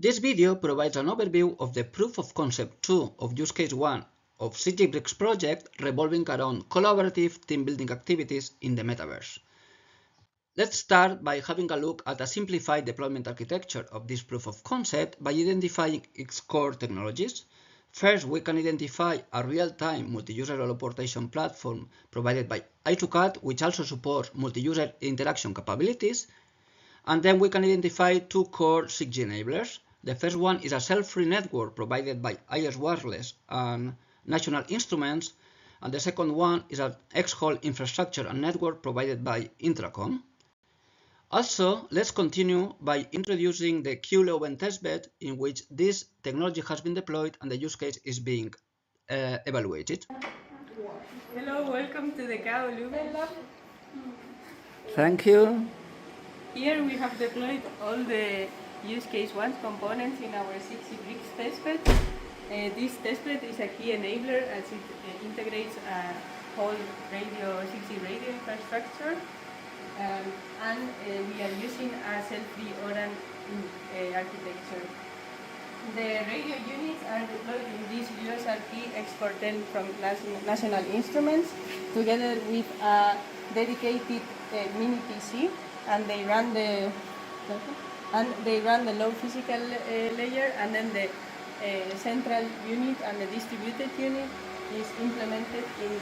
This video provides an overview of the proof of concept 2 of use case 1 of 6G-BRICKS project revolving around collaborative team building activities in the metaverse. Let's start by having a look at a simplified deployment architecture of this proof of concept by identifying its core technologies. First, we can identify a real-time multi-user holoportation platform provided by I2CAT, which also supports multi-user interaction capabilities. And then we can identify two core 6G enablers. The first one is a cell-free network provided by IS Wireless and National Instruments, and the second one is an X-Hall infrastructure and network provided by Intracom. Also, let's continue by introducing the QLoven testbed in which this technology has been deployed and the use case is being evaluated. Hello, welcome to the QLoven lab. Thank you. Here we have deployed all the use case 1 components in our 6G-BRICKS testbed. This testbed is a key enabler as it integrates a whole 6G radio infrastructure. And we are using a self-free ORAN architecture. The radio units are deployed in this USRP X410 from National Instruments, together with a dedicated mini PC, and they run the low physical layer, and then the central unit and the distributed unit is implemented in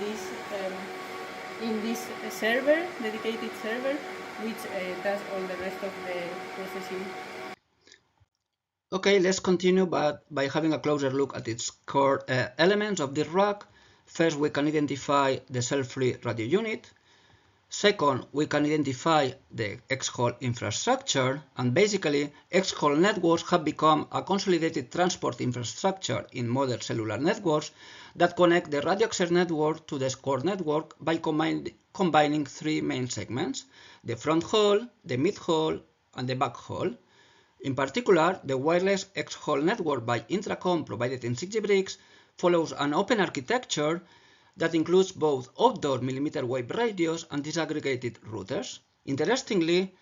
this server, dedicated server, which does all the rest of the processing. Okay, let's continue by having a closer look at its core elements of this rack. First, we can identify the cell-free radio unit. Second, we can identify the X-Hall infrastructure, and basically X-Hall networks have become a consolidated transport infrastructure in modern cellular networks that connect the radio access network to the core network by combining three main segments: the front haul, the mid haul, and the back haul. In particular, the wireless X-Hall network by Intracom provided in 6G-BRICKS follows an open architecture that includes both outdoor millimeter wave radios and disaggregated routers. Interestingly,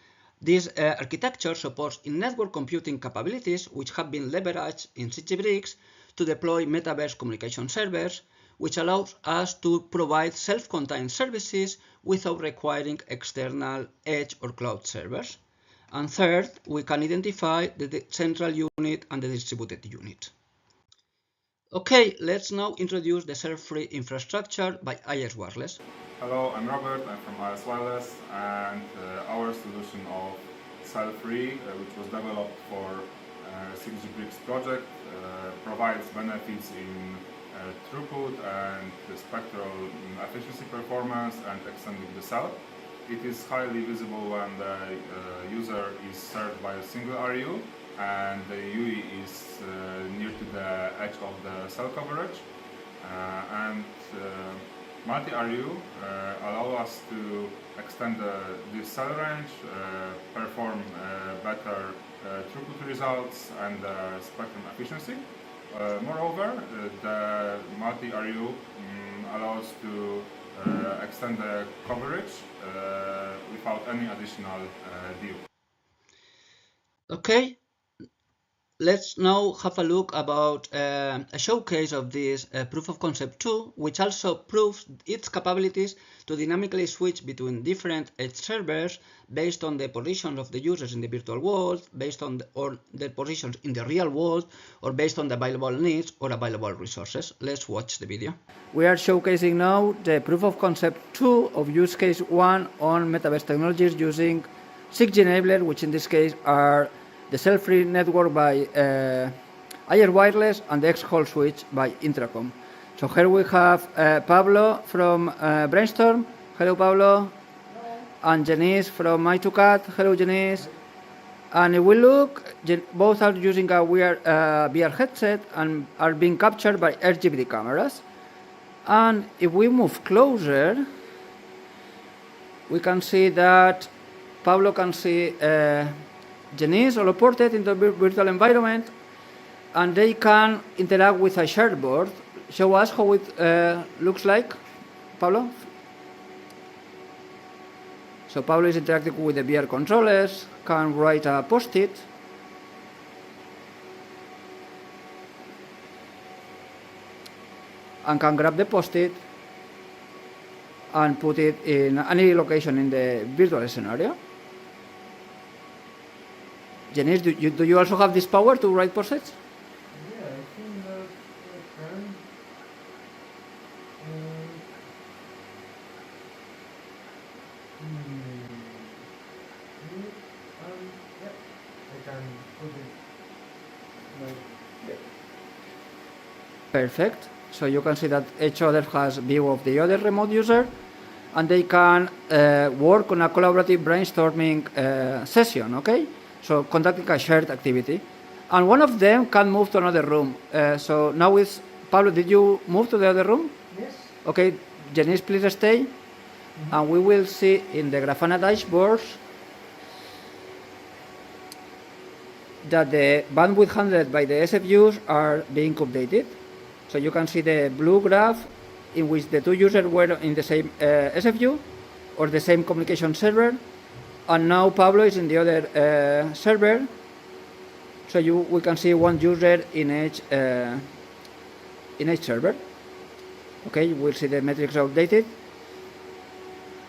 this architecture supports in-network computing capabilities which have been leveraged in 6G-BRICKS to deploy metaverse communication servers, which allows us to provide self-contained services without requiring external edge or cloud servers. And third, we can identify the central unit and the distributed unit. Okay, let's now introduce the cell-free infrastructure by IS Wireless. Hello, I'm Robert, I'm from IS Wireless, and our solution of cell-free, which was developed for 6G-BRICKS project, provides benefits in throughput and the spectral efficiency performance and extending the cell. It is highly visible when the user is served by a single RU and the UE is near to the edge of the cell coverage. Multi-RU allow us to extend this cell range, perform better throughput results and spectrum efficiency. Moreover, the multi-RU allows to extend the coverage without any additional DU. Okay, let's now have a look about a showcase of this proof of concept 2, which also proves its capabilities to dynamically switch between different edge servers based on the position of the users in the virtual world, based on their positions in the real world, or based on the available needs or available resources. Let's watch the video. We are showcasing now the proof of concept 2 of use case 1 on metaverse technologies using 6G enabler, which in this case are the cell-free network by IS Wireless and the X-Hall switch by Intracom. So here we have Pablo from Brainstorm. Hello, Pablo. Hello. And Janice from I2CAT. Hello, Janice. And if we look, both are using a VR headset and are being captured by RGB cameras. And if we move closer, we can see that Pablo can see Janice holoported into the virtual environment, and they can interact with a shared board. Show us how it looks like, Pablo. So Pablo is interacting with the VR controllers, can write a post-it, and can grab the post-it and put it in any location in the virtual scenario. Janice, do you also have this power to write post-its? Yeah, I think that I can. Yeah, I can put it like that. Perfect. So you can see that each other has view of the other remote user, and they can work on a collaborative brainstorming session, okay? So conducting a shared activity. And one of them can move to another room. So now it's, Pablo, did you move to the other room? Yes. Okay, Janice, please stay. And we will see in the Grafana dashboards that the bandwidth handled by the SFUs are being updated. So you can see the blue graph in which the two users were in the same SFU or the same communication server, and now Pablo is in the other server. So we can see one user in each server. Okay, we'll see the metrics updated.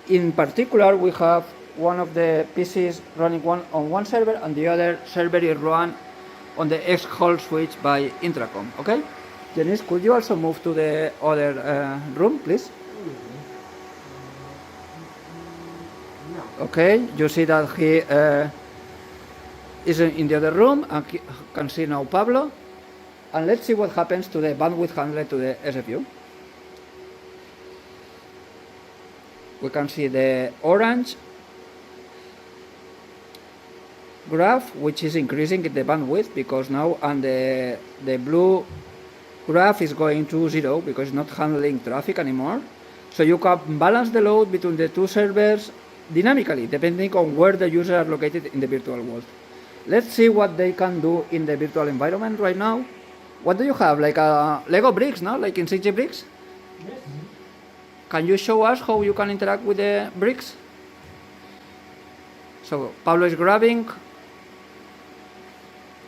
In particular, we have one of the PCs running on one server, and the other server is run on the X-Hall switch by Intracom. Okay, Janice, could you also move to the other room, please? Okay, you see that he is in the other room, and can see now Pablo. And let's see what happens to the bandwidth handled to the SFU. We can see the orange graph, which is increasing the bandwidth because now, and the blue graph is going to 0 because it's not handling traffic anymore. So you can balance the load between the two servers dynamically, depending on where the users are located in the virtual world. Let's see what they can do in the virtual environment right now. What do you have? Like a Lego bricks, no? Like in 6G-BRICKS? Yes. Can you show us how you can interact with the bricks? So Pablo is grabbing,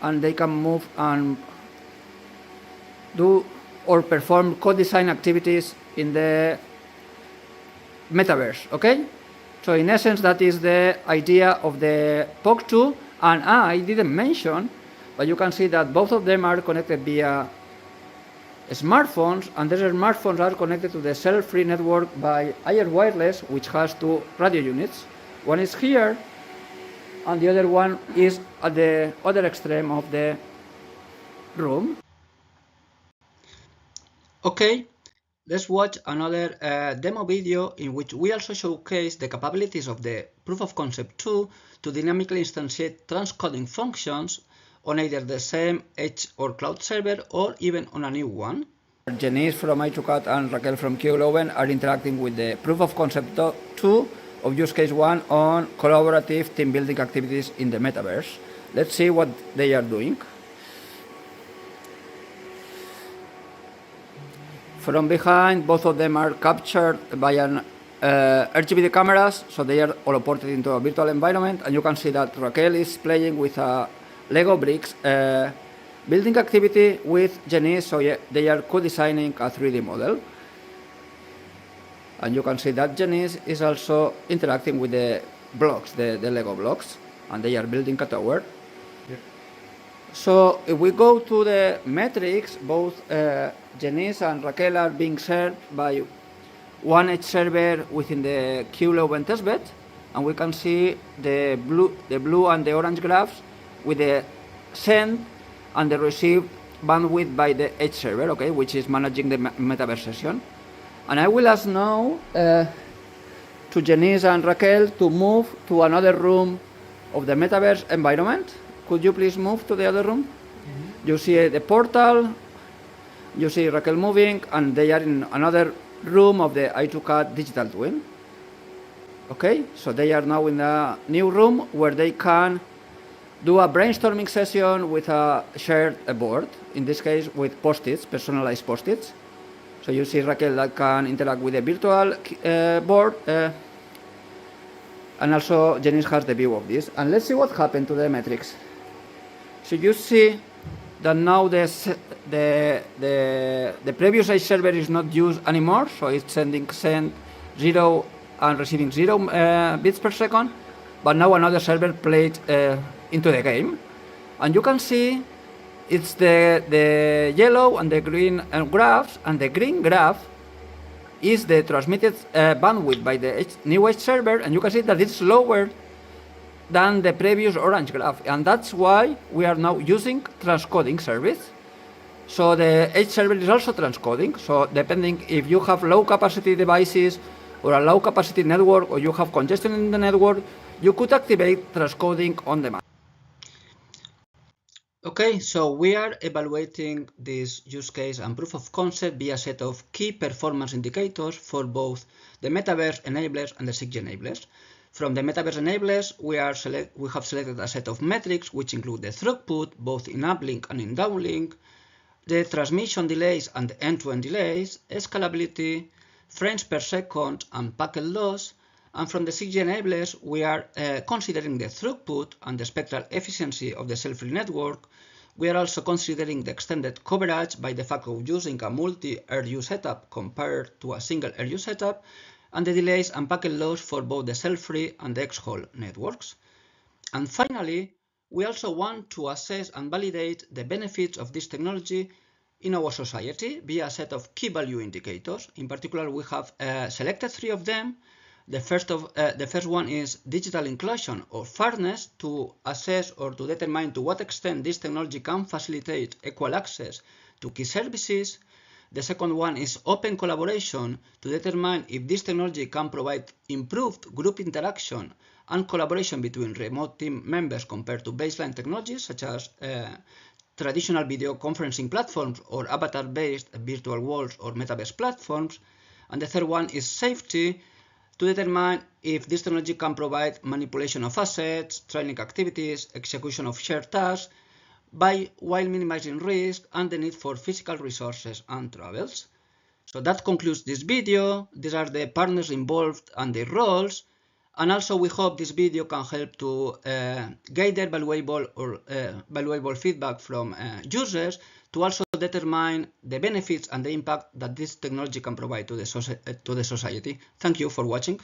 and they can move and do or perform co-design activities in the metaverse, okay? So in essence, that is the idea of the PoC2, and I didn't mention, but you can see that both of them are connected via smartphones, and these smartphones are connected to the cell-free network by IR wireless, which has two radio units. One is here, and the other one is at the other extreme of the room. Okay, let's watch another demo video in which we also showcase the capabilities of the proof of concept 2 to dynamically instantiate transcoding functions on either the same edge or cloud server or even on a new one. Janice from I2CAT and Raquel from Q11 are interacting with the proof of concept 2 of use case 1 on collaborative team building activities in the metaverse. Let's see what they are doing. From behind, both of them are captured by an RGB cameras, so they are all ported into a virtual environment, and you can see that Raquel is playing with a Lego bricks building activity with Janice, so yeah, they are co-designing a 3D model. And you can see that Janice is also interacting with the blocks, the Lego blocks, and they are building a tower. Yep. So if we go to the metrics, both Janice and Raquel are being served by one edge server within the Q11 testbed, and we can see the blue and the orange graphs with the send and the receive bandwidth by the edge server, okay, which is managing the metaverse session. And I will ask now to Janice and Raquel to move to another room of the metaverse environment. Could you please move to the other room? Mm-hmm. You see the portal, you see Raquel moving, and they are in another room of the I2CAT digital twin. Okay, so they are now in a new room where they can do a brainstorming session with a shared board, in this case with post-its, personalized post-its. So you see Raquel that can interact with the virtual board, and also Janice has the view of this. And let's see what happened to the metrics. So you see that now the previous edge server is not used anymore, so it's send 0 and receiving 0 bits per second, but now another server played into the game. And you can see it's the yellow and the green graphs, and the green graph is the transmitted bandwidth by the new edge server, and you can see that it's lower than the previous orange graph, and that's why we are now using transcoding service. So the edge server is also transcoding, so depending if you have low capacity devices or a low capacity network, or you have congestion in the network, you could activate transcoding on demand. Okay, so we are evaluating this use case and proof of concept via a set of key performance indicators for both the metaverse enablers and the 6G enablers. From the metaverse enablers, we have selected a set of metrics which include the throughput, both in uplink and in downlink, the transmission delays and the end-to-end delays, scalability, frames per second, and packet loss. And from the 6G enablers, we are considering the throughput and the spectral efficiency of the cell-free network. We are also considering the extended coverage by the fact of using a multi-RU setup compared to a single RU setup, and the delays and packet loss for both the cell-free and the X-Hall networks. And finally, we also want to assess and validate the benefits of this technology in our society via a set of key value indicators. In particular, we have selected 3 of them. The first one is digital inclusion or fairness, to assess or to determine to what extent this technology can facilitate equal access to key services. The second one is open collaboration, to determine if this technology can provide improved group interaction and collaboration between remote team members compared to baseline technologies such as traditional video conferencing platforms or avatar-based virtual worlds or metaverse platforms. And the third one is safety, to determine if this technology can provide manipulation of assets, training activities, execution of shared tasks, while minimizing risk and the need for physical resources and travels. So that concludes this video. These are the partners involved and their roles. And also we hope this video can help to gather valuable feedback from users to also determine the benefits and the impact that this technology can provide to the society. Thank you for watching.